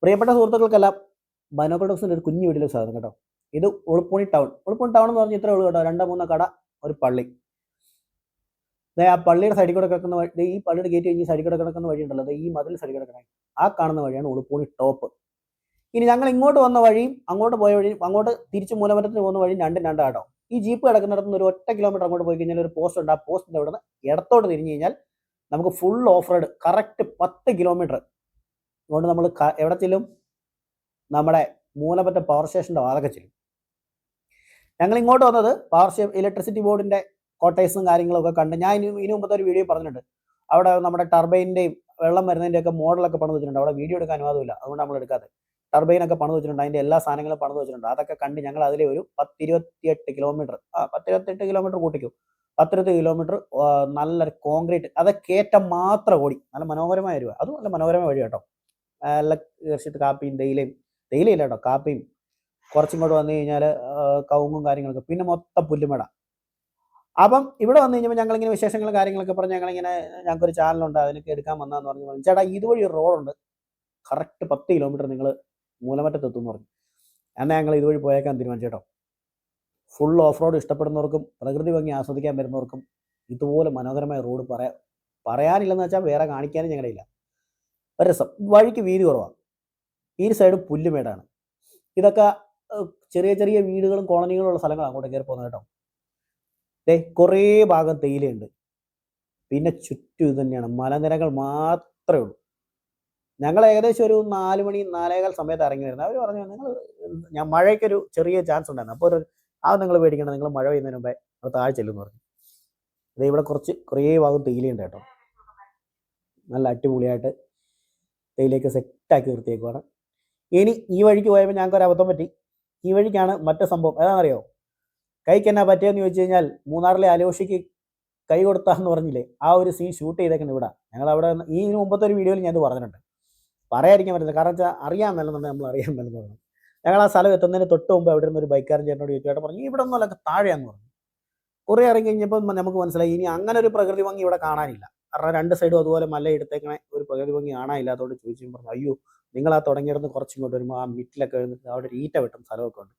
പ്രിയപ്പെട്ട സുഹൃത്തുക്കൾക്കെല്ലാം ബൈനോക്കുലർ ഒരു കുഞ്ഞു വീട്ടിലേക്ക് സ്വാഗതം കേട്ടോ. ഇത് ഉളുപ്പുണി ടൗൺ. ഉളുപ്പുണി ടൗൺ എന്ന് പറഞ്ഞാൽ ഇത്രേ ഉള്ളൂ കേട്ടോ. 2-3 കട, ഒരു പള്ളി. ആ പള്ളിയുടെ സൈഡിൽ കൂടെ കിടക്കുന്ന വഴി, ഈ പള്ളിയുടെ ഗേറ്റ് കഴിഞ്ഞ് സൈഡിൽ കൂടെ കിടക്കുന്ന വഴി ഉണ്ടല്ലോ, ഈ മതിൽ സൈഡിൽ കിടക്കണേ, ആ കാണുന്ന വഴിയാണ് ഉളുപ്പുണി ടോപ്പ്. ഇനി ഞങ്ങൾ ഇങ്ങോട്ട് വന്ന വഴിയും അങ്ങോട്ട് പോയ വഴിയും, അങ്ങോട്ട് തിരിച്ച് മൂലമറ്റത്തിന് പോകുന്ന വഴിയും രണ്ടും കേട്ടോ. ഈ ജീപ്പ് കിടക്കുന്നിടത്ത് നിന്ന് ഒരു 1 കിലോമീറ്റർ അങ്ങോട്ട് പോയി കഴിഞ്ഞാൽ ഒരു പോസ്റ്റ് ഉണ്ട്. ആ പോസ്റ്റിന്റെ അവിടെ നിന്ന് ഇടത്തോട്ട് തിരിഞ്ഞു കഴിഞ്ഞാൽ നമുക്ക് full off road correct 10 kilometre കൊണ്ട് നമ്മൾ എവിടെ ചെല്ലും? നമ്മുടെ മൂലമറ്റം പവർ സ്റ്റേഷൻ്റെ വാതൊക്കെ ചെല്ലും. ഞങ്ങൾ ഇങ്ങോട്ട് വന്നത് ഇലക്ട്രിസിറ്റി ബോർഡിന്റെ കോട്ടേഴ്സും കാര്യങ്ങളൊക്കെ കണ്ട് ഞാൻ ഇനി മുമ്പത്തെ ഒരു വീഡിയോ പറഞ്ഞിട്ടുണ്ട്. അവിടെ നമ്മുടെ ടർബൈൻ്റെയും വെള്ളം വരുന്നതിൻ്റെ ഒക്കെ മോഡലൊക്കെ പണിത് വെച്ചിട്ടുണ്ട്. അവിടെ വീഡിയോ എടുക്കാൻ അനുവാദമില്ല, അതുകൊണ്ട് നമ്മൾ എടുക്കാതെ. ടർബൈനൊക്കെ പണിത് വെച്ചിട്ടുണ്ട്, അതിൻ്റെ എല്ലാ സാധനങ്ങളും പണിത് വെച്ചിട്ടുണ്ട്. അതൊക്കെ കണ്ട് ഞങ്ങൾ അതിലെ ഒരു 10-28 കിലോമീറ്റർ 10-28 കിലോമീറ്റർ കൂട്ടിക്കും. 10-20 കിലോമീറ്റർ നല്ലൊരു കോൺക്രീറ്റ്, അത് കയറ്റം മാത്രം ഓടി. നല്ല മനോഹരമായ ഒരു, അതും നല്ല മനോഹരമായ വഴി കേട്ടോ. നല്ല തീർച്ചയായിട്ടും കാപ്പിയും തേയിലയില്ല കേട്ടോ, കാപ്പിയും. കുറച്ചിങ്ങോട്ട് വന്നു കഴിഞ്ഞാൽ കവുങ്ങും കാര്യങ്ങളൊക്കെ, പിന്നെ മൊത്തം പുല്ലുമേട. അപ്പം ഇവിടെ വന്നു കഴിഞ്ഞപ്പോൾ ഞങ്ങളിങ്ങനെ വിശേഷങ്ങളും കാര്യങ്ങളൊക്കെ പറഞ്ഞ് ഞങ്ങൾക്കൊരു ചാനലുണ്ട്, അതിനൊക്കെ എടുക്കാൻ വന്നതെന്ന് പറഞ്ഞു. ചേട്ടാ ഇതുവഴി ഒരു റോഡുണ്ട്, കറക്റ്റ് 10 കിലോമീറ്റർ നിങ്ങൾ മൂലമറ്റത്തെത്തും എന്ന് പറഞ്ഞു. എന്നാൽ ഞങ്ങൾ ഇതുവഴി പോയേക്കാൻ തീരുമാനിച്ചു കേട്ടോ. ഫുൾ ഓഫ് റോഡ് ഇഷ്ടപ്പെടുന്നവർക്കും പ്രകൃതി ഭംഗി ആസ്വദിക്കാൻ വരുന്നവർക്കും ഇതുപോലെ മനോഹരമായ റോഡ് പറയാനില്ലെന്ന് വെച്ചാൽ വേറെ കാണിക്കാനും ഞങ്ങളുടെ ഇല്ല. ഒരു രസം. വഴിക്ക് വീതി കുറവാണ്, ഈ സൈഡ് പുല്ലുമേടാണ്. ഇതൊക്കെ ചെറിയ ചെറിയ വീടുകളും കോളനികളും ഉള്ള സ്ഥലങ്ങളാണ് അങ്ങോട്ട് കയറി പോകുന്നത് കേട്ടോ. കുറേ ഭാഗം തേയിലയുണ്ട്, പിന്നെ ചുറ്റും ഇത് തന്നെയാണ്, മലനിരകൾ മാത്രമേ ഉള്ളൂ. ഞങ്ങൾ ഏകദേശം ഒരു 4 മണി 4:15 സമയത്ത് ഇറങ്ങി വരുന്നത്. അവർ പറഞ്ഞു ഞാൻ മഴയ്ക്കൊരു ചെറിയ ചാൻസ് ഉണ്ടായിരുന്നു, അപ്പോൾ അത് നിങ്ങൾ പേടിക്കണം, നിങ്ങൾ മഴ പെയ്യുന്നതിന് മുമ്പേ അത് താഴെ ചെല്ലുമെന്ന് പറഞ്ഞു. ഇവിടെ കുറേ ഭാഗം തേയിലയുണ്ട് കേട്ടോ. നല്ല അടിപൊളിയായിട്ട് തേയിലയൊക്കെ സെറ്റാക്കി നിർത്തിയേക്കുവാണ്. ഇനി ഈ വഴിക്ക് പോയപ്പോൾ ഞങ്ങൾക്ക് ഒരു അബദ്ധം പറ്റി. ഈ വഴിക്കാണ് മറ്റേ സംഭവം. ഏതാണെന്നറിയോ? കൈക്ക് എന്നാ പറ്റിയെന്ന് ചോദിച്ചു കഴിഞ്ഞാൽ, മൂന്നാറിലെ അലോഷിക്ക് കൈ കൊടുത്താന്ന് പറഞ്ഞില്ലേ, ആ ഒരു സീൻ ഷൂട്ട് ചെയ്തേക്കുന്നത് ഇവിടെ. ഞങ്ങളവിടെ ഈ മുമ്പത്തെ ഒരു വീഡിയോയിൽ ഞാനത് പറഞ്ഞിട്ടുണ്ട്, പറയാതിരിക്കാൻ പറ്റുന്നത്. കാരണം വെച്ചാൽ അറിയാൻ മേലെന്നുണ്ടെങ്കിൽ നമ്മൾ അറിയാൻ മേലെന്ന് പറഞ്ഞു. ഞങ്ങൾ ആ സ്ഥലം എത്തുന്നതിന് തൊട്ട് മുമ്പ് അവിടെ നിന്ന് ഒരു ബൈക്കാരൻ ചേട്ടനോട് ചോദിച്ചു, പറഞ്ഞു ഇവിടെ ഒന്നുമല്ല താഴെയാന്ന് പറഞ്ഞു. കുറേ ഇറങ്ങി കഴിഞ്ഞപ്പോൾ നമുക്ക് മനസ്സിലായി ഇനി അങ്ങനെ ഒരു പ്രകൃതി ഭംഗി ഇവിടെ കാണാനില്ല. കാരണം 2 സൈഡും അതുപോലെ മല എടുത്തേക്കണേ, ഒരു പ്രകൃതി ഭംഗി കാണാനില്ലാത്തതുകൊണ്ട് ചോദിച്ചു പറഞ്ഞു, അയ്യോ നിങ്ങൾ ആ തുടങ്ങിയിടന്ന് കുറച്ചിങ്ങോട്ട് വരുമ്പോൾ ആ മിറ്റിലൊക്കെ എഴുന്നിട്ട് അവിടെ ഒരു ഈറ്റ വെട്ടുന്ന സ്ഥലമൊക്കെ ഉണ്ട്,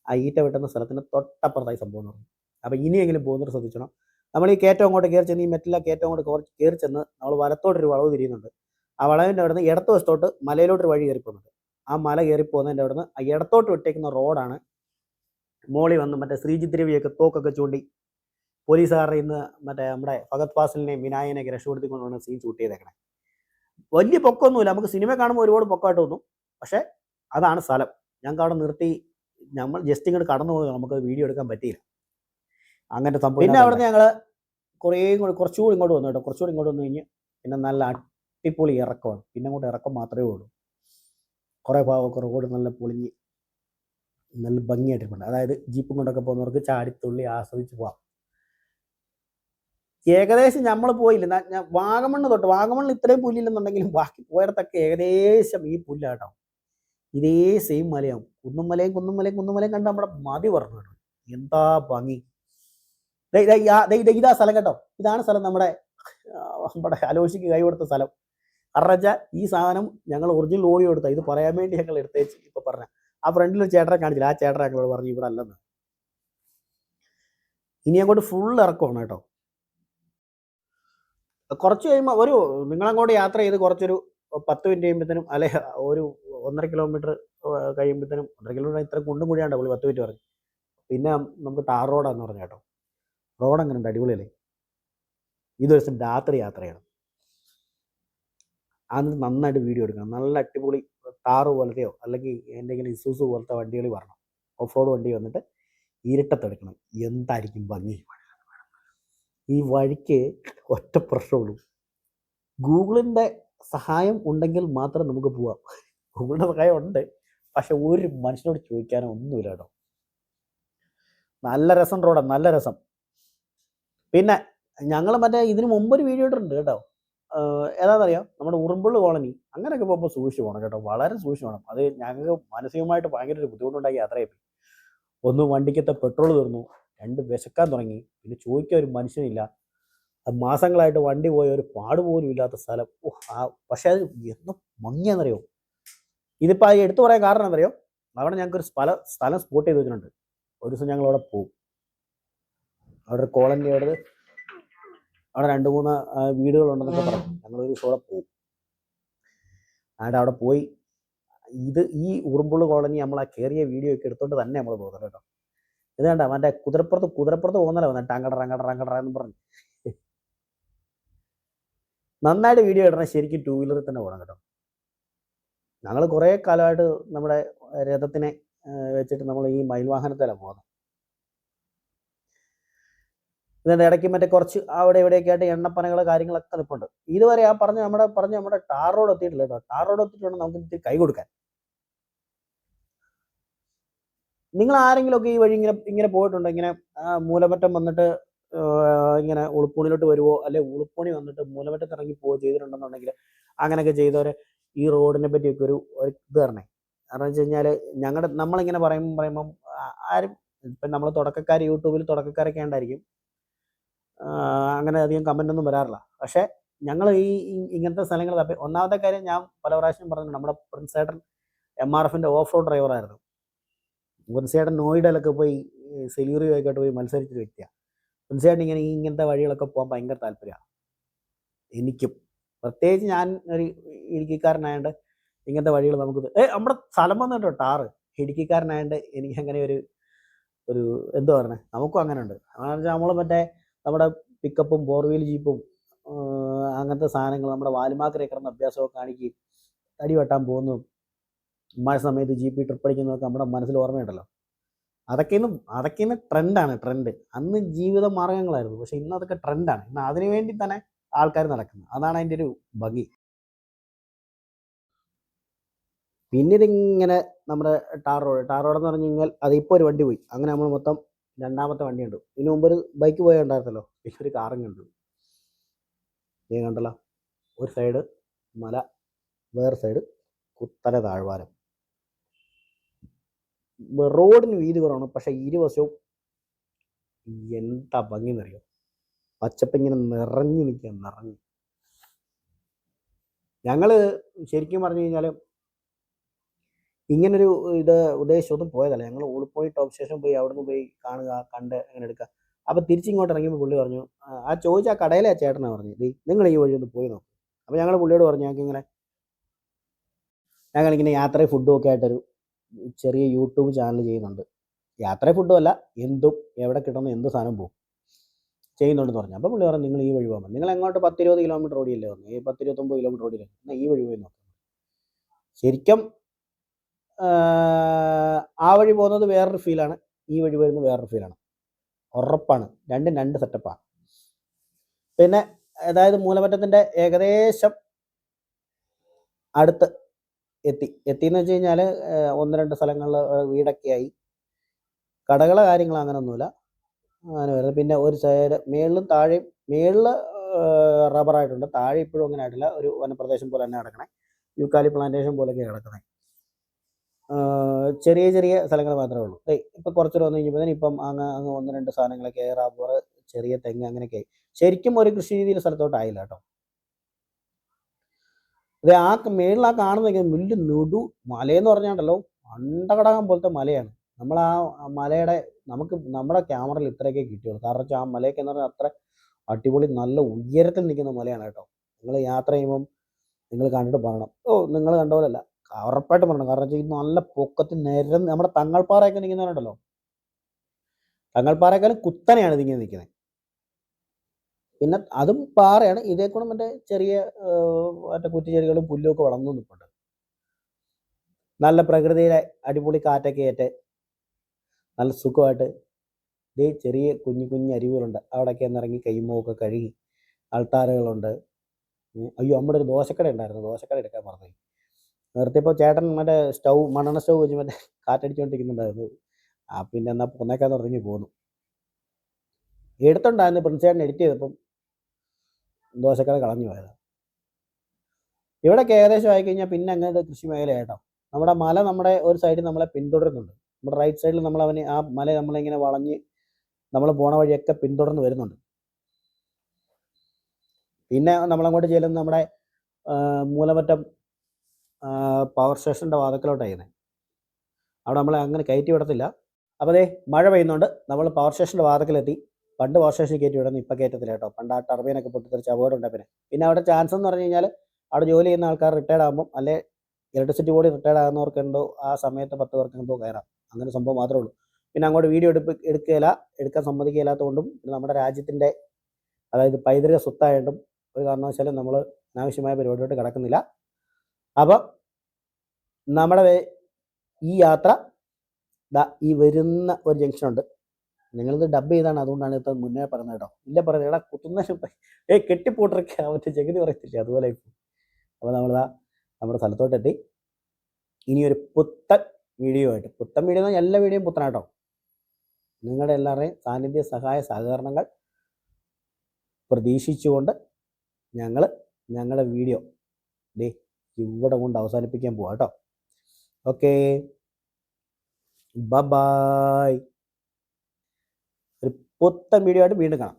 ആ ഈറ്റ വെട്ടുന്ന സ്ഥലത്തിന് തൊട്ടപ്പുറത്തായി സംഭവം എന്ന് പറഞ്ഞു. അപ്പോൾ ഇനിയെങ്കിലും പോകുന്നവർ ശ്രദ്ധിക്കണം. നമ്മൾ ഈ കയറ്റം അങ്ങോട്ട് കയറി ചെന്ന്, ഈ മെറ്റിലെ കയറ്റം അങ്ങോട്ട് കയറി ചെന്ന് നമ്മൾ വലത്തോട്ടൊരു വളവ് തിരിയുന്നുണ്ട്. ആ വളവിൻ്റെ അവിടെ നിന്ന് ഇടത്ത് വശത്തോട്ട് മലയിലോട്ടൊരു വഴി കയറി പോകുന്നുണ്ട്. ആ മല കയറി പോകുന്നതിൻ്റെ അവിടെ നിന്ന് ആ ഇടത്തോട്ട് വിട്ടേക്കുന്ന റോഡാണ്. മോളി വന്ന് മറ്റേ ശ്രീജിത്ത് രവിയൊക്കെ തോക്കൊക്കെ ചൂണ്ടി പോലീസുകാരുടെ ഇന്ന് മറ്റേ നമ്മുടെ ഫഹദ് ഫാസിലിനെയും വിനായനെയൊക്കെ രക്ഷപ്പെടുത്തിക്കൊണ്ടാണ് സീൻ ഷൂട്ട് ചെയ്തേക്കണേ. വലിയ പൊക്കമൊന്നുമില്ല, നമുക്ക് സിനിമ കാണുമ്പോൾ ഒരുപാട് പൊക്കമായിട്ട് തോന്നും, പക്ഷേ അതാണ് സ്ഥലം. ഞങ്ങൾക്ക് അവിടെ നിർത്തി നമ്മൾ ജസ്റ്റ് ഇങ്ങോട്ട് കടന്നു പോയി, നമുക്ക് വീഡിയോ എടുക്കാൻ പറ്റിയില്ല, അങ്ങനത്തെ സംഭവം. പിന്നെ അവിടെ നിന്ന് ഞങ്ങൾ കുറച്ചുകൂടി ഇങ്ങോട്ട് വന്നു കേട്ടോ. കുറച്ചുകൂടി ഇങ്ങോട്ട് വന്നു കഴിഞ്ഞ് പിന്നെ നല്ല അടിപൊളി ഇറക്കമാണ്. പിന്നെ അങ്ങോട്ട് ഇറക്കം മാത്രമേ ഉള്ളൂ. കുറേ ഭാഗമൊക്കെ റോഡ് നല്ല പൊളിഞ്ഞ് നല്ല ഭംഗിയായിട്ടുണ്ട്. അതായത് ജീപ്പും കൊണ്ടൊക്കെ പോകുന്നവർക്ക് ചാടിത്തുള്ളി ആസ്വദിച്ച് പോവാം. ഏകദേശം നമ്മൾ പോയില്ല, വാഗമണ്ണ് തൊട്ട്, വാഗമണ്ണിൽ ഇത്രയും പുല്ലില്ലെന്നുണ്ടെങ്കിലും ബാക്കി പോയിടത്തൊക്കെ ഏകദേശം ഈ പുല്ലാട്ടോ. ഇതേ സെയിം മലയാവും. കുന്നും മലയും കണ്ട് നമ്മുടെ മതി പറഞ്ഞു കേട്ടോ. എന്താ ഭംഗി! ഇതാ സ്ഥലം കേട്ടോ. ഇതാണ് സ്ഥലം, നമ്മുടെ അലോഷിക്ക് കൈ കൊടുത്ത സ്ഥലം. കാരണം ഈ സാധനം ഞങ്ങൾ ഒറിജിനൽ ഓഡിയോ എടുത്ത, ഇത് പറയാൻ വേണ്ടി ഞങ്ങൾ എടുത്തേച്ച് ഇപ്പൊ പറഞ്ഞ ആ ഫ്രണ്ടിലൊരു ചേട്ടനെ കാണിച്ചില്ല, ആ ചേട്ടനെ ഞങ്ങളോട് പറഞ്ഞു ഇവിടെ അല്ലെന്ന്. ഇനി അങ്ങോട്ട് ഫുൾ ഇറക്കമാണ് കേട്ടോ. കുറച്ച് കഴിയുമ്പോൾ നിങ്ങളങ്ങോട്ട് യാത്ര ചെയ്ത് കുറച്ചൊരു 10 മിനിറ്റ് കഴിയുമ്പോഴത്തേനും, അല്ലെ ഒരു 1.5 കിലോമീറ്റർ കഴിയുമ്പോഴത്തേനും, 1.5 കിലോമീറ്റർ ഇത്ര കുണ്ടും കുഴിയാണ്ട് പുള്ളി 10 മിനിറ്റ് പറഞ്ഞു. പിന്നെ നമുക്ക് ടാർ റോഡാന്ന് പറഞ്ഞു കേട്ടോ. റോഡ് അങ്ങനെ ഉണ്ട്, അടിപൊളിയല്ലേ. ഇതൊരു ദിവസം രാത്രി യാത്രയാണ്, അത് നന്നായിട്ട് വീഡിയോ എടുക്കണം. നല്ല അടിപൊളി ടാറ് പോലത്തെയോ അല്ലെങ്കിൽ എന്തെങ്കിലും ഇസൂസ് പോലത്തെ വണ്ടികൾ വരണം, ഓഫ് റോഡ് വണ്ടി വന്നിട്ട് ഇരുട്ടത്തെടുക്കണം. എന്തായിരിക്കും ഭംഗി! ഈ വഴിക്ക് ഒറ്റ പ്രശ്നമുള്ളൂ, ഗൂഗിളിൻ്റെ സഹായം ഉണ്ടെങ്കിൽ മാത്രം നമുക്ക് പോവാം. ഗൂഗിളിൻ്റെ സഹായം ഉണ്ട്, പക്ഷെ ഒരു മനുഷ്യനോട് ചോദിക്കാനോ ഒന്നുമില്ല കേട്ടോ. നല്ല രസം റോഡാണ്, നല്ല രസം. പിന്നെ ഞങ്ങൾ മറ്റേ ഇതിന് മുമ്പൊരു വീഡിയോ ഇട്ടിട്ടുണ്ട് കേട്ടോ. ഏതാണെന്നറിയാം, നമ്മുടെ ഉറുമ്പുള്ളി കോളനി അങ്ങനെയൊക്കെ പോകുമ്പോൾ സൂക്ഷിച്ച് പോകണം കേട്ടോ, വളരെ സൂക്ഷിച്ച് പോകണം. അത് ഞങ്ങൾക്ക് മാനസികമായിട്ട് ഭയങ്കര ഒരു ബുദ്ധിമുട്ടുണ്ടാക്കി യാത്രയായി. ഒന്ന് വണ്ടിക്കത്തെ പെട്രോൾ തീർന്നു, 2 വിശക്കാൻ തുടങ്ങി, പിന്നെ ചോദിക്കാൻ ഒരു മനുഷ്യനില്ല. മാസങ്ങളായിട്ട് വണ്ടി പോയ ഒരു പാട് പോലും ഇല്ലാത്ത സ്ഥലം. പക്ഷെ അത് എന്നും ഭംഗിയാണെന്നറിയോ. ഇതിപ്പോൾ അത് എടുത്തു പറയാൻ കാരണം എന്തറിയോ, അവിടെ ഞങ്ങൾക്കൊരു സ്ഥലം സ്പോട്ട് ചെയ്ത് വെച്ചിട്ടുണ്ട്. ഒരു ദിവസം ഞങ്ങൾ അവിടെ പോകും. അവിടെ ഒരു കോളനി, അവിടെ 2-3 വീടുകളുണ്ടെന്നൊക്കെ പറഞ്ഞു. ഞങ്ങളൊരു ദിവസം അവിടെ പോകും. അവിടെ പോയി ഈ ഉറുമ്പുള്ളു കോളനി നമ്മൾ ആ കയറിയ വീഡിയോ ഒക്കെ എടുത്തോണ്ട് തന്നെ നമ്മൾ പോകുന്നത് കേട്ടോ. ഇത് കണ്ട മറ്റേ കുതിരപ്പുറത്ത് പോകുന്നല്ലോ വന്നിട്ട് അങ്ങടറ എന്ന് പറഞ്ഞു. നന്നായിട്ട് വീഡിയോ ഇടണം. ശരിക്കും 2 വീലറിൽ തന്നെ പോകണം കേട്ടോ. ഞങ്ങൾ കുറേ കാലമായിട്ട് നമ്മുടെ രഥത്തിനെ വെച്ചിട്ട് നമ്മൾ ഈ മയിൽവാഹനത്തിലാണ് പോകുന്നത്. ഇതിൻ്റെ ഇടയ്ക്ക് മറ്റേ കുറച്ച് അവിടെ ഇവിടെയൊക്കെ ആയിട്ട് എണ്ണപ്പനകൾ കാര്യങ്ങളൊക്കെ നിൽപ്പുണ്ട്. ഇതുവരെ ആ നമ്മുടെ ടാർ റോഡ് എത്തിയിട്ടില്ല കേട്ടോ. ടാർ റോഡ് എത്തിയിട്ട് വേണം നമുക്ക് ഇത്തിരി കൈ കൊടുക്കാൻ. നിങ്ങൾ ആരെങ്കിലുമൊക്കെ ഈ വഴി ഇങ്ങനെ പോയിട്ടുണ്ടോ? ഇങ്ങനെ മൂലമറ്റം വന്നിട്ട് ഇങ്ങനെ ഉളുപ്പൂണിലോട്ട് വരുവോ, അല്ലെ ഉളുപ്പൂണി വന്നിട്ട് മൂലമറ്റത്ത് ഇറങ്ങി പോവുകയോ ചെയ്തിട്ടുണ്ടെന്നുണ്ടെങ്കിൽ അങ്ങനെയൊക്കെ ചെയ്തവരെ ഈ റോഡിനെ പറ്റിയൊക്കെ ഒരു ഇത് തരണേ. കാരണം വെച്ച് കഴിഞ്ഞാൽ നമ്മളിങ്ങനെ പറയുമ്പം ആരും ഇപ്പം നമ്മൾ യൂട്യൂബിൽ തുടക്കക്കാരൊക്കെ ഉണ്ടായിരിക്കും, അങ്ങനെ അധികം കമൻ്റ് ഒന്നും വരാറില്ല. പക്ഷേ ഞങ്ങൾ ഇങ്ങനത്തെ സ്ഥലങ്ങൾ തപ്പി, ഒന്നാമത്തെ കാര്യം ഞാൻ പല പ്രാവശ്യം പറഞ്ഞു, നമ്മുടെ പ്രിൻസേട്ടൻ MRFൻ്റെ ഓഫ് റോഡ് ഡ്രൈവറായിരുന്നു. പ്രിൻസേട്ടൻ നോയിഡയിലൊക്കെ പോയി സെല്യൂറി ആയിക്കോട്ട് പോയി മത്സരിച്ചൊരു വ്യക്തിയാണ്. പ്രിൻസേട്ടൻ ഇങ്ങനത്തെ വഴികളൊക്കെ പോകാൻ ഭയങ്കര താല്പര്യമാണ്. എനിക്കും പ്രത്യേകിച്ച് ഞാൻ ഒരു ഇടുക്കിക്കാരനായതുകൊണ്ട് ഇങ്ങനത്തെ വഴികൾ നമുക്ക് നമ്മുടെ സ്ഥലം വന്നിട്ടോ ടാറ്. ഇടുക്കിക്കാരനായതുകൊണ്ട് എനിക്ക് അങ്ങനെ ഒരു എന്തോ പറഞ്ഞേ, നമുക്കും അങ്ങനെ ഉണ്ട്. കാരണം വെച്ചാൽ നമ്മൾ മറ്റേ നമ്മുടെ പിക്കപ്പും 4 വീൽ ജീപ്പും അങ്ങനത്തെ സാധനങ്ങൾ നമ്മുടെ വാലുമാക്കരെ കിടന്ന അഭ്യാസമൊക്കെ കാണിക്കുകയും തടി വെട്ടാൻ പോകുന്നു, മഴ സമയത്ത് ജീപ്പ് ട്രിപ്പ് അടിക്കുന്നതൊക്കെ നമ്മുടെ മനസ്സിൽ ഓർമ്മയുണ്ടല്ലോ. അതൊക്കെ ഇന്ന് ട്രെൻഡ്. അന്ന് ജീവിത മാർഗങ്ങളായിരുന്നു, പക്ഷെ ഇന്ന് അതൊക്കെ ട്രെൻഡാണ്. ഇന്ന് അതിനു വേണ്ടി തന്നെ ആൾക്കാർ നടക്കുന്നത്. അതാണ് അതിൻ്റെ ഒരു ഭംഗി. പിന്നെ ഇതിങ്ങനെ നമ്മുടെ ടാർ റോഡെന്ന് പറഞ്ഞു കഴിഞ്ഞാൽ അതിപ്പോൾ ഒരു വണ്ടി പോയി, അങ്ങനെ നമ്മൾ മൊത്തം 2ാമത്തെ വണ്ടിയുണ്ട്. ഇതിനു മുമ്പ് ഒരു ബൈക്ക് പോയുണ്ടായിരുന്നല്ലോ, പിന്നെ ഒരു കാറും കണ്ടു. നീ കണ്ടല്ലോ, ഒരു സൈഡ് മല, വേറെ സൈഡ് കുത്തനെ താഴ്വാരം. റോഡിന് വീതി കുറവാണ്, പക്ഷെ ഇരുവശവും എന്താ ഭംഗി എന്നറിയോ, പച്ചപ്പിങ്ങനെ നിറഞ്ഞു നിൽക്കുക. ഞങ്ങൾ ശരിക്കും പറഞ്ഞു കഴിഞ്ഞാൽ ഇങ്ങനൊരു ഉദ്ദേശമൊന്നും പോയതല്ല. ഞങ്ങൾ ഉളുപ്പോയി ടോപ്പ് സ്റ്റേഷൻ പോയി അവിടെ നിന്ന് പോയി കാണുക, കണ്ട് അങ്ങനെ എടുക്കുക. അപ്പോൾ തിരിച്ചിങ്ങോട്ട് ഇറങ്ങിയപ്പോൾ പുള്ളി പറഞ്ഞു, ആ ചോദിച്ച ആ കടയിലെ ചേട്ടനാണ് പറഞ്ഞത്, നിങ്ങൾ ഈ വഴി ഒന്ന് പോയി നോക്കും. അപ്പോൾ ഞങ്ങൾ പുള്ളിയോട് പറഞ്ഞു, ഞങ്ങളിങ്ങനെ യാത്രയും ഫുഡും ഒക്കെ ആയിട്ടൊരു ചെറിയ യൂട്യൂബ് ചാനൽ ചെയ്യുന്നുണ്ട്. യാത്രയും ഫുഡും അല്ല, എന്തും എവിടെ കിട്ടുന്ന എന്ത് സാധനം പോകും ചെയ്യുന്നുണ്ടെന്ന് പറഞ്ഞു. അപ്പോൾ പുള്ളി പറഞ്ഞു, നിങ്ങൾ ഈ വഴി പോകാൻ, നിങ്ങൾ എങ്ങോട്ട് 10-20 കിലോമീറ്റർ ഓടിയല്ലേ വന്നു, 10-29 കിലോമീറ്റർ ഓടിയില്ലേ, എന്നാൽ ഈ വഴി പോയി നോക്കാം. ശരിക്കും ആ വഴി പോകുന്നത് വേറൊരു ഫീലാണ്, ഈ വഴി വരുന്നത് വേറൊരു ഫീലാണ്, ഉറപ്പാണ്. രണ്ടും 2 സെറ്റപ്പാണ്. പിന്നെ അതായത് മൂലമറ്റത്തിൻ്റെ ഏകദേശം അടുത്ത് എത്തിയെന്ന് വെച്ച് കഴിഞ്ഞാൽ 1-2 സ്ഥലങ്ങളിൽ വീടൊക്കെ ആയി. കടകളെ കാര്യങ്ങൾ അങ്ങനെയൊന്നുമില്ല, അങ്ങനെ വരുന്നത്. പിന്നെ ഒരു സൈഡ് മേളിലും താഴെയും, മേളിൽ റബ്ബറായിട്ടുണ്ട്, താഴെ ഇപ്പോഴും അങ്ങനെ ആയിട്ടില്ല, ഒരു വനപ്രദേശം പോലെ തന്നെ കിടക്കണേ, യൂക്കാലി പ്ലാന്റേഷൻ പോലെയൊക്കെ കിടക്കണേ. ചെറിയ സ്ഥലങ്ങൾ മാത്രമേ ഉള്ളൂ. ഇപ്പം കുറച്ചുകൂടെ വന്നു കഴിഞ്ഞപ്പോൾ ഇപ്പം അങ്ങ് 1-2 സാധനങ്ങളൊക്കെ റബ്ബർ, ചെറിയ തെങ്ങ് അങ്ങനെയൊക്കെ ആയി. ശരിക്കും ഒരു കൃഷി രീതിയിൽ സ്ഥലത്തോട്ടായില്ല കേട്ടോ. ആ മേളിൽ കാണുന്ന വലിയ മലയെന്ന് പറഞ്ഞാണ്ടല്ലോ, അണ്ടകടകം പോലത്തെ മലയാണ്. നമ്മൾ ആ മലയുടെ നമ്മുടെ ക്യാമറയിൽ ഇത്രയൊക്കെ കിട്ടിയുള്ളൂ. കാരണം വെച്ചാൽ ആ മലയൊക്കെ എന്ന് പറഞ്ഞാൽ അത്ര അടിപൊളി നല്ല ഉയരത്തിൽ നിൽക്കുന്ന മലയാണ് കേട്ടോ. നിങ്ങൾ യാത്ര ചെയ്യുമ്പം നിങ്ങൾ കണ്ടിട്ട് പറയണം, നിങ്ങൾ കണ്ട പോലെയല്ല, ഉറപ്പായിട്ട് പറയണം. കാരണം വെച്ചാൽ നല്ല പൊക്കത്തിൽ നിരന്ന് നമ്മുടെ തങ്ങൾപ്പാറയൊക്കെ നിൽക്കുന്നവരുണ്ടല്ലോ, തങ്ങൾപ്പാറയേക്കാളും കുത്തനെയാണ് ഇതിങ്ങനെ നിൽക്കുന്നത്. പിന്നെ അതും പാറയാണ്, ഇതേക്കൂടെ മറ്റേ ചെറിയ മറ്റേ കുറ്റിച്ചെടികളും പുല്ലും ഒക്കെ വളർന്നു നിൽപ്പുണ്ട്. നല്ല പ്രകൃതിയിലെ അടിപൊളി കാറ്റൊക്കെ ഏറ്റ് നല്ല സുഖമായിട്ട് ചെറിയ കുഞ്ഞു അരുവികളുണ്ട്, അവിടെയൊക്കെ ഒന്നിറങ്ങി കൈമുഖമൊക്കെ കഴുകി. ആൾത്താരകളുണ്ട്. അയ്യോ, നമ്മുടെ ഒരു ദോശക്കട ഉണ്ടായിരുന്നു, ദോശക്കട എടുക്കാൻ മറന്നു. നിർത്തിയപ്പോൾ ചേട്ടൻ മറ്റേ മണ്ണെണ്ണ സ്റ്റൗ വെച്ച് മറ്റേ കാറ്റടിച്ചുകൊണ്ടിരിക്കുന്നുണ്ടായിരുന്നു. പിന്നെ എന്നാൽ പൊന്നേക്കാന്ന് ഇറങ്ങി പോന്നു. എടുത്തുണ്ടായിരുന്നു, പ്രിൻസേട്ടൻ എഡിറ്റ് ചെയ്തപ്പം ദോശക്കട കളഞ്ഞു പോയത്. ഇവിടെയൊക്കെ ഏകദേശം ആയിക്കഴിഞ്ഞാൽ പിന്നെ അങ്ങനെ കൃഷി മേഖലയായിട്ടോ. നമ്മുടെ ഒരു സൈഡിൽ നമ്മളെ പിന്തുടരുന്നുണ്ട്. നമ്മുടെ റൈറ്റ് സൈഡിൽ ആ മല നമ്മളിങ്ങനെ വളഞ്ഞ് നമ്മൾ പോണ വഴിയൊക്കെ പിന്തുടർന്ന് വരുന്നുണ്ട്. പിന്നെ നമ്മളങ്ങോട്ട് ചെല്ലുന്ന നമ്മുടെ മൂലമറ്റം പവർ സ്റ്റേഷൻ്റെ വാതിക്കലോട്ടാണ് ചെയ്യുന്നത്. അവിടെ നമ്മളെ അങ്ങനെ കയറ്റി വിടത്തില്ല. അപ്പോൾ അതേ മഴ പെയ്യുന്നുണ്ട്, നമ്മൾ പവർ സ്റ്റേഷൻ്റെ വാതിക്കലെത്തി. പണ്ട് പവർ സ്റ്റേഷനിൽ കയറ്റി വിടുന്നു, ഇപ്പം കയറ്റത്തില്ല കേട്ടോ. പണ്ട് ആ ടർബൈനൊക്കെ പൊട്ടിത്തെറിച്ച് അപകടം ഉണ്ടായി. പിന്നെ അവിടെ ചാൻസ് എന്ന് പറഞ്ഞു കഴിഞ്ഞാൽ അവിടെ ജോലി ചെയ്യുന്ന ആൾക്കാർ റിട്ടയർഡ് ആകുമ്പോൾ, അല്ലെ ഇലക്ട്രിസിറ്റി ബോർഡിൽ റിട്ടയർഡ് ആകുന്നവർക്ക് എന്തോ ആ സമയത്ത് 10 പേർക്ക് എന്തോ കയറാം, അങ്ങനെ സംഭവം മാത്രമേ ഉള്ളൂ. പിന്നെ അങ്ങോട്ട് വീഡിയോ എടുക്കാൻ സമ്മതിക്കില്ലാത്തതുകൊണ്ടും, നമ്മുടെ രാജ്യത്തിൻ്റെ അതായത് പൈതൃക സ്വത്തായിട്ടും ഒരു കാരണവശാലും നമ്മൾ അനാവശ്യമായ പരിപാടിയോട്ട് കിടക്കുന്നില്ല. അപ്പം നമ്മുടെ ഈ യാത്ര ഈ വരുന്ന ഒരു ജംഗ്ഷനുണ്ട്. നിങ്ങളിത് ഡബ് ചെയ്താണ്, അതുകൊണ്ടാണ് ഇത് മുന്നേ പറഞ്ഞത് കേട്ടോ. ഇല്ല പറയുന്നത് എടാ കുത്തുന്ന കെട്ടിപ്പൂട്ടറൊക്കെ മറ്റേ ജഗതി പറയത്തില്ലേ, അതുപോലെ ഇപ്പോൾ. അപ്പോൾ നമ്മളിതാ നമ്മുടെ സ്ഥലത്തോട്ടെത്തി. ഇനിയൊരു പുത്തൻ വീഡിയോ ആയിട്ട്, പുത്തൻ വീഡിയോ എന്ന് പറഞ്ഞാൽ എല്ലാ വീഡിയോയും പുത്തനാട്ടോ. നിങ്ങളുടെ എല്ലാവരുടെയും സാന്നിധ്യ സഹായ സഹകരണങ്ങൾ പ്രതീക്ഷിച്ചുകൊണ്ട് ഞങ്ങളുടെ വീഡിയോ ഇവിടെ കൊണ്ട് അവസാനിപ്പിക്കാൻ പോവാം കേട്ടോ. Okay, bye. ഒരു പുത്തൻ വീഡിയോ ആയിട്ട് വീണ്ടും കാണാം.